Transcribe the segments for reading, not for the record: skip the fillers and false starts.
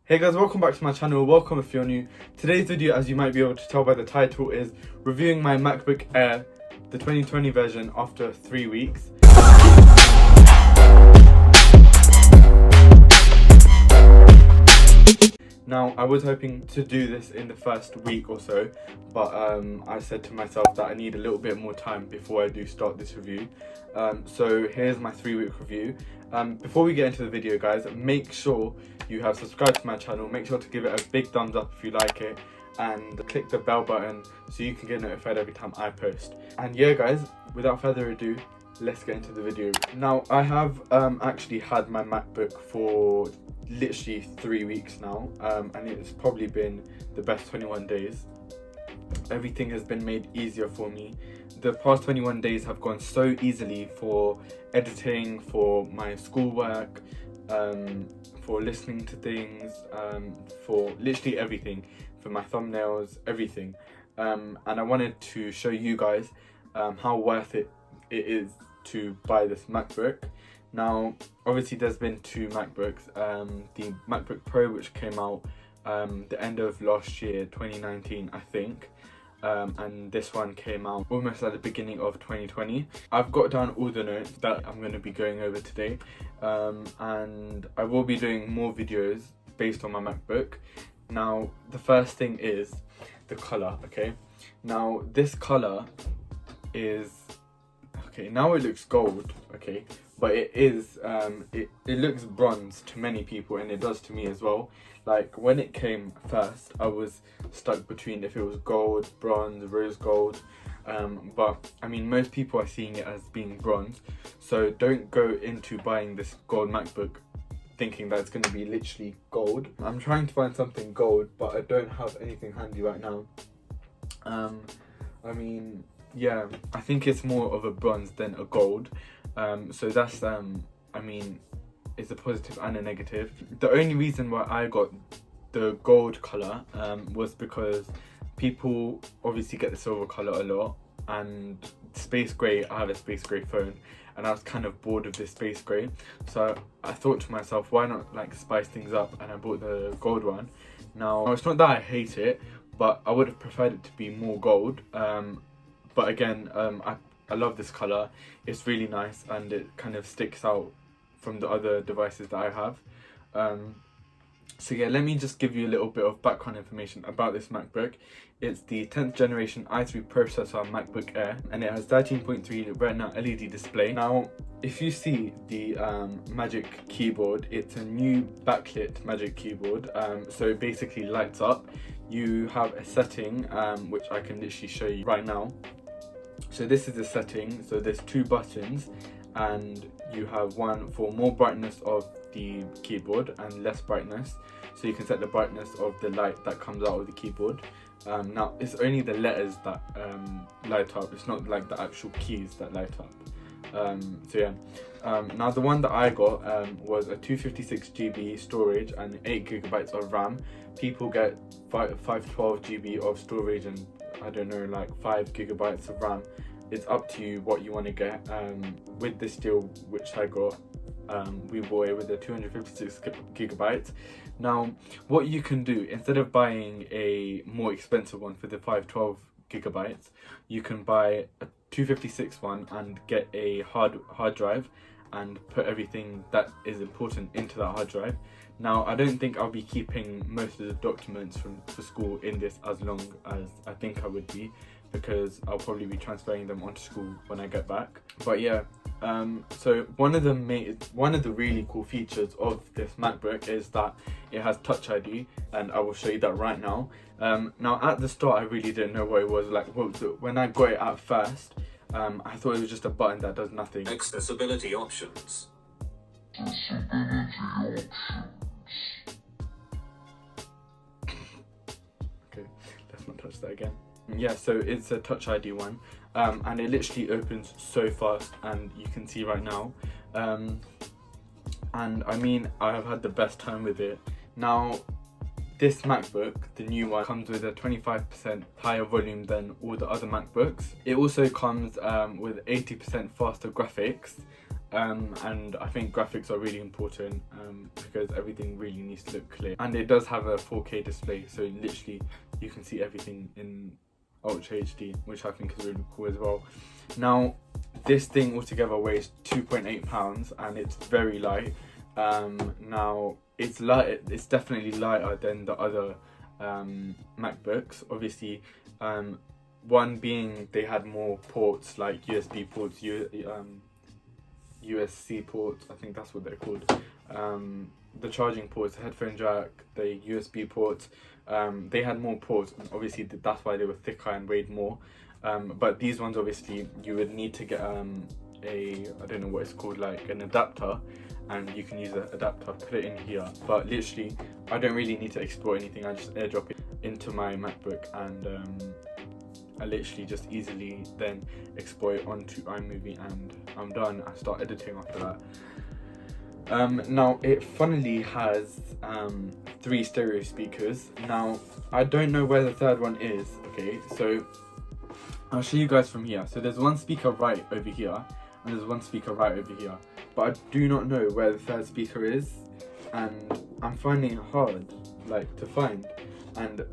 Hey guys, welcome back to my channel. Welcome if you're new. Today's video, as you might be able to tell by the title, is reviewing my MacBook Air, the 2020 version, after 3 weeks. Now, I was hoping to do this in the first week or so, but I said to myself that I need a little bit more time before I do start this review. So here's my 3-week review. Before we get into the video, guys, make sure you have subscribed to my channel. Make sure to give it a big thumbs up if you like it, and click the bell button so you can get notified every time I post. And yeah, guys, without further ado, let's get into the video. Now, I have actually had my MacBook for literally 3 weeks now, and it's probably been the best 21 days. Everything has been made easier for me. The past 21 days have gone so easily for editing, for my schoolwork, for listening to things, for literally everything, for my thumbnails, everything. And I wanted to show you guys how worth it is to buy this MacBook. Now, obviously there's been 2 MacBooks, the MacBook Pro, which came out the end of last year, 2019 I think, and this one came out almost at the beginning of 2020. I've got down all the notes that I'm going to be going over today, and I will be doing more videos based on my MacBook. Now, the first thing is the colour, okay? Now, this colour is, okay, now it looks gold, okay? But it is, it looks bronze to many people, and it does to me as well. Like, when it came first, I was stuck between if it was gold, bronze, rose gold. But, I mean, most people are seeing it as being bronze. So don't go into buying this gold MacBook thinking that it's going to be literally gold. I'm trying to find something gold, but I don't have anything handy right now. I mean, yeah, I think it's more of a bronze than a gold. So that's, I mean, it's a positive and a negative. The only reason why I got the gold colour was because people obviously get the silver colour a lot, and space grey, I have a space grey phone, and I was kind of bored of this space grey. So I thought to myself, why not like spice things up, and I bought the gold one. Now, it's not that I hate it, but I would have preferred it to be more gold. But again, I love this colour. It's really nice, and it kind of sticks out from the other devices that I have. So yeah, let me just give you a little bit of background information about this MacBook. It's the 10th generation i3 processor MacBook Air, and it has 13.3 Retina LED display. Now, if you see the Magic Keyboard, it's a new backlit Magic Keyboard. So it basically lights up. You have a setting, which I can literally show you right now. So this is the setting. So there's 2 buttons, and you have one for more brightness of the keyboard and less brightness. So you can set the brightness of the light that comes out of the keyboard. Now, it's only the letters that light up. It's not like the actual keys that light up. So yeah. Now, the one that I got was a 256GB storage and 8GB of RAM. People get 512GB of storage and, I don't know, like 5GB of RAM. It's up to you what you want to get. With this deal, which I got, we bought it with a 256GB. Now, what you can do, instead of buying a more expensive one for the 512GB, you can buy a 256 one and get a hard drive and put everything that is important into that hard drive. Now, I don't think I'll be keeping most of the documents for school in this as long as I think I would be, because I'll probably be transferring them onto school when I get back. But yeah, so one of the really cool features of this MacBook is that it has Touch ID, and I will show you that right now. Now, at the start, I really didn't know what it was. Like, when I got it at first, I thought it was just a button that does nothing. Accessibility options. Okay, let's not touch that again. Yeah, so it's a Touch ID one, and it literally opens so fast, and you can see right now. And I mean, I have had the best time with it. Now, this MacBook, the new one, comes with a 25% higher volume than all the other MacBooks. It also comes with 80% faster graphics, and I think graphics are really important because everything really needs to look clear, and it does have a 4K display, so literally you can see everything in Ultra HD, which I think is really cool as well. Now this thing altogether weighs 2.8 pounds and it's very light. Now it's light, it's definitely lighter than the other MacBooks, obviously. One being they had more ports, like USB ports, USB ports, I think that's what they're called. The charging ports, the headphone jack, the USB ports, they had more ports, and obviously that's why they were thicker and weighed more. But these ones, obviously you would need to get I don't know what it's called, like an adapter, and you can use an adapter, put it in here. But literally I don't really need to export anything, I just airdrop it into my MacBook, and I literally just easily then export it onto iMovie, and I'm done. I start editing after that. Now it funnily has 3 stereo speakers. Now I don't know where the third one is. Okay, so I'll show you guys from here. So there's one speaker right over here, and there's one speaker right over here, but I do not know where the third speaker is, and I'm finding it hard to find. And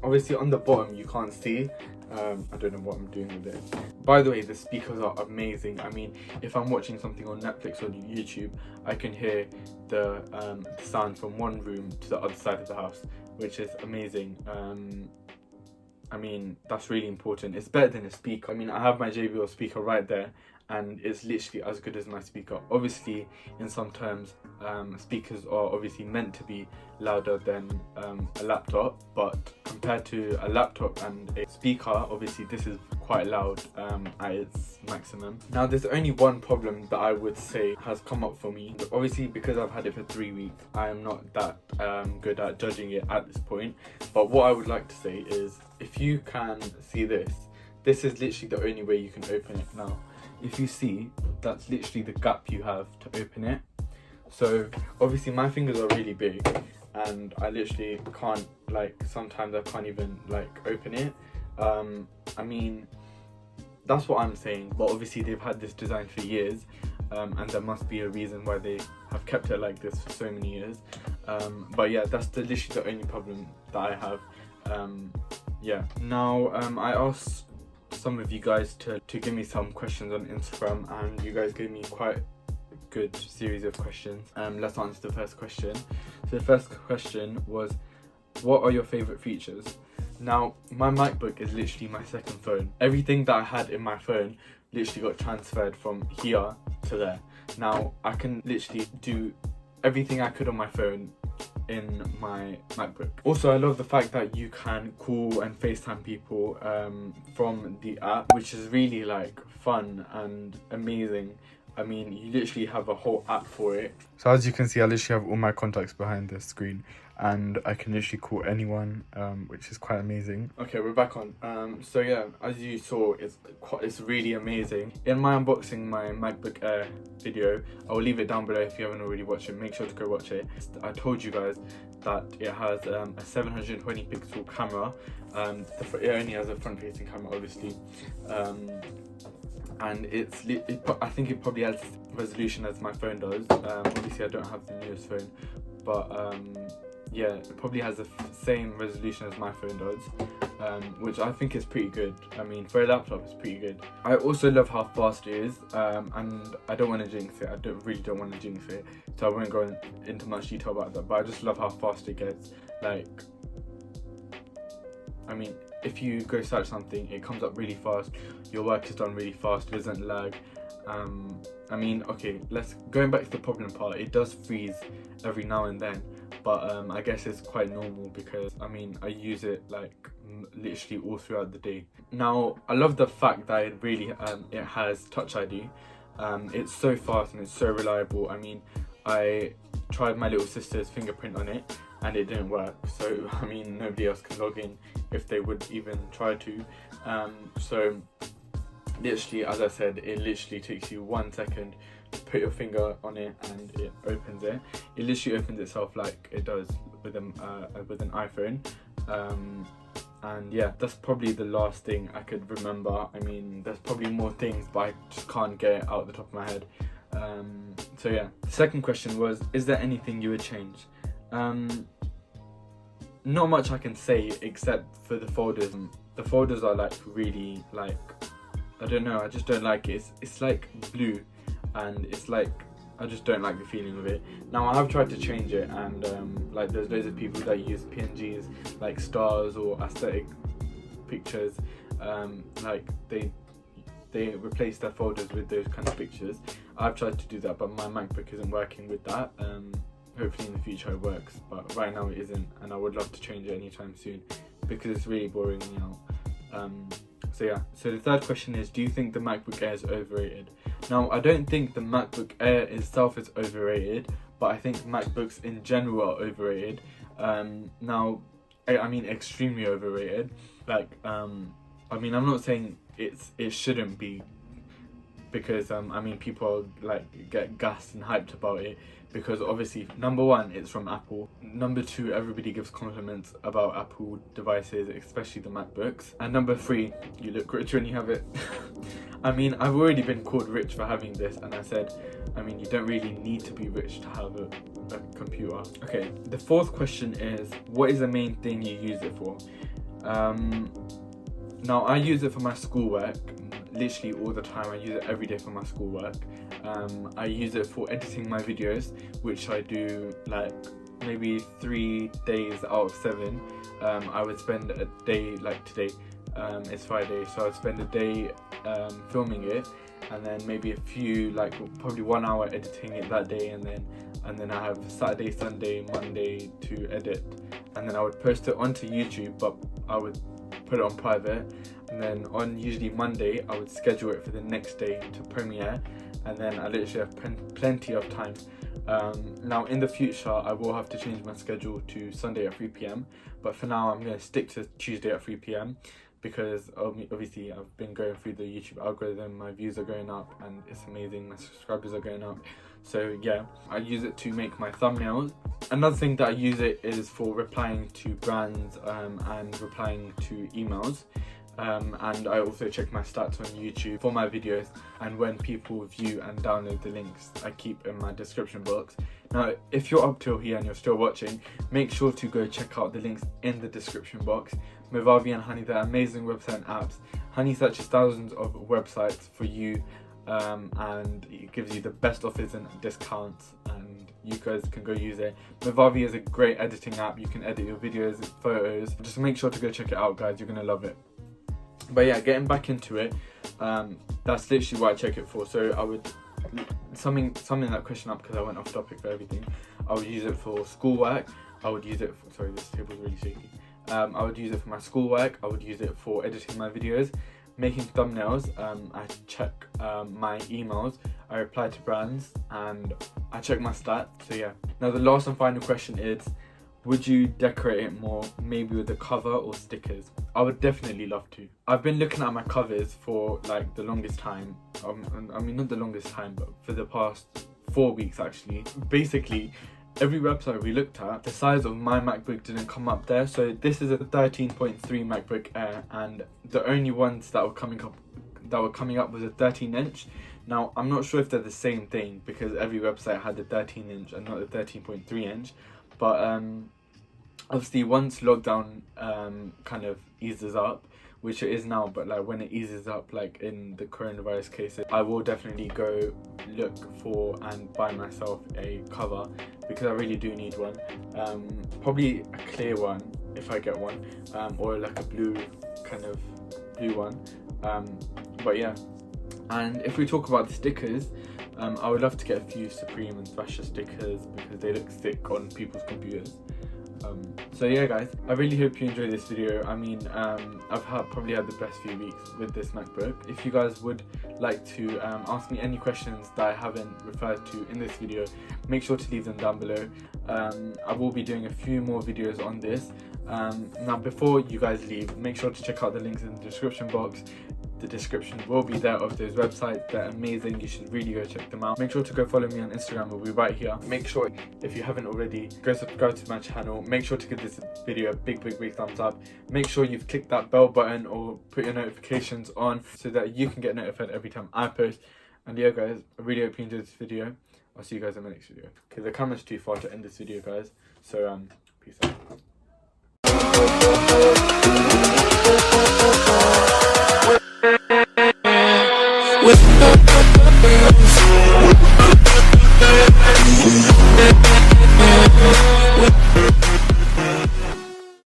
obviously on the bottom you can't see. I don't know what I'm doing with it. By the way, the speakers are amazing. I mean, if I'm watching something on Netflix or YouTube, I can hear the sound from one room to the other side of the house, which is amazing. I mean, that's really important. It's better than a speaker. I mean, I have my JBL speaker right there, and it's literally as good as my speaker. Obviously, in some terms, speakers are obviously meant to be louder than a laptop, but compared to a laptop and a speaker, obviously this is quite loud at its maximum. Now there's only one problem that I would say has come up for me. Obviously, because I've had it for 3 weeks, I am not that good at judging it at this point. But what I would like to say is, if you can see this is literally the only way you can open it. Now if you see, that's literally the gap you have to open it. So obviously my fingers are really big, and I literally can't, sometimes I can't even open it. I mean, that's what I'm saying, but obviously they've had this design for years, and there must be a reason why they have kept it like this for so many years. But yeah, that's literally the only problem that I have. Yeah, now I asked some of you guys to give me some questions on Instagram, and you guys gave me quite a good series of questions. Let's answer the first question. So the first question was, what are your favorite features? Now my MacBook is literally my second phone. Everything that I had in my phone literally got transferred from here to there. Now I can literally do everything I could on my phone in my MacBook. Also, I love the fact that you can call and FaceTime people from the app, which is really fun and amazing. I mean, you literally have a whole app for it. So as you can see, I literally have all my contacts behind the screen, and I can literally call anyone, which is quite amazing. Okay, we're back on. So yeah, as you saw, it's really amazing. In my unboxing my MacBook Air video, I will leave it down below if you haven't already watched it. Make sure to go watch it. I told you guys that it has a 720 pixel camera. It only has a front-facing camera, obviously. And I think it probably has resolution as my phone does. Obviously I don't have the newest phone, but yeah, it probably has the same resolution as my phone does, which I think is pretty good. I mean, for a laptop it's pretty good. I also love how fast it is, and I don't want to jinx it. I really don't want to jinx it, so I won't go into much detail about that, but I just love how fast it gets. I mean, if you go search something, it comes up really fast, your work is done really fast, it doesn't lag. I mean, okay, going back to the problem part, it does freeze every now and then, but I guess it's quite normal because I mean, I use it literally all throughout the day. Now I love the fact that it really it has Touch ID. It's so fast and it's so reliable. I mean, I tried my little sister's fingerprint on it and it didn't work, so I mean, nobody else can log in if they would even try to. So literally, as I said, it literally takes you 1 second to put your finger on it and it opens it. It literally opens itself like it does with an iPhone. And yeah, that's probably the last thing I could remember. I mean, there's probably more things, but I just can't get it out the top of my head. So yeah, the second question was, is there anything you would change? Not much I can say except for the folders. The folders are like really like, I don't know, I just don't like it. It's like blue, and it's like, I just don't like the feeling of it. Now I have tried to change it, and like there's loads of people that use PNGs like stars or aesthetic pictures, like they replace their folders with those kind of pictures. I've tried to do that, but my MacBook isn't working with that. Hopefully in the future it works, but right now it isn't, and I would love to change it anytime soon because it's really boring me out. So yeah, so the third question is, do you think the MacBook Air is overrated? Now I don't think the MacBook Air itself is overrated, but I think MacBooks in general are overrated. Now I mean extremely overrated. Like I mean, I'm not saying it shouldn't be, because I mean people like get gassed and hyped about it because obviously number one, it's from Apple. Number two, everybody gives compliments about Apple devices, especially the MacBooks. And number three, you look rich when you have it. I mean, I've already been called rich for having this, and I said, I mean, you don't really need to be rich to have a computer. Okay, the fourth question is, what is the main thing you use it for? Now I use it for my schoolwork, literally all the time. I use it every day for my schoolwork. I use it for editing my videos, which I do like maybe 3 days out of 7. I would spend a day, like today, it's Friday, so I'd spend a day filming it, and then maybe a few, like probably 1 hour editing it that day, and then I have Saturday, Sunday, Monday to edit, and then I would post it onto YouTube, but I would put it on private, and then on usually Monday I would schedule it for the next day to premiere, and then I literally have plenty of time. Now in the future I will have to change my schedule to Sunday at 3 p.m, but for now I'm going to stick to Tuesday at 3 p.m because obviously I've been going through the YouTube algorithm, my views are going up and it's amazing, my subscribers are going up. So yeah, I use it to make my thumbnails. Another thing that I use it is for replying to brands and replying to emails. And I also check my stats on YouTube for my videos, and when people view and download the links I keep in my description box. Now if you're up till here and you're still watching, make sure to go check out the links in the description box. Movavi and Honey, they're amazing website and apps. Honey searches thousands of websites for you, and it gives you the best offers and discounts, and you guys can go use it. Movavi is a great editing app. You can edit your videos, photos. Just make sure to go check it out, guys. You're gonna love it. But yeah, getting back into it, that's literally what I check it for. So I would summing that question up, because I went off topic for everything. I would use it for schoolwork. I would use it for, sorry, this table's really shaky. I would use it for my schoolwork. I would use it for editing my videos, making thumbnails. I check my emails. I reply to brands, and I check my stats. So yeah. Now the last and final question is, would you decorate it more, maybe with a cover or stickers? I would definitely love to. I've been looking at my covers for like the longest time. I mean, not the longest time, but for the past 4 weeks actually. Basically, every website we looked at, the size of my MacBook didn't come up there. So this is a 13.3 MacBook Air, and the only ones that were coming up was a 13-inch. Now I'm not sure if they're the same thing, because every website had the 13-inch and not the 13.3-inch. But obviously once lockdown kind of eases up, which it is now, but like when it eases up, like in the coronavirus cases, I will definitely go look for and buy myself a cover, because I really do need one. Probably a clear one if I get one, or like a blue kind of blue one. But yeah, and if we talk about the stickers, I would love to get a few Supreme and Thrasher stickers, because they look sick on people's computers. So yeah guys, I really hope you enjoyed this video. I mean, I've probably had the best few weeks with this MacBook. If you guys would like to ask me any questions that I haven't referred to in this video, make sure to leave them down below. I will be doing a few more videos on this. Now before you guys leave, make sure to check out the links in the description box. The description will be there of those websites. They're amazing. You should really go check them out. Make sure to go follow me on Instagram. We'll be right here. Make sure, if you haven't already, go subscribe to my channel. Make sure to give this video a big thumbs up. Make sure you've clicked that bell button or put your notifications on, so that you can get notified every time I post. And yeah, guys, I really hope you enjoyed this video. I'll see you guys in my next video. Okay, the camera's too far to end this video, guys. So, peace out.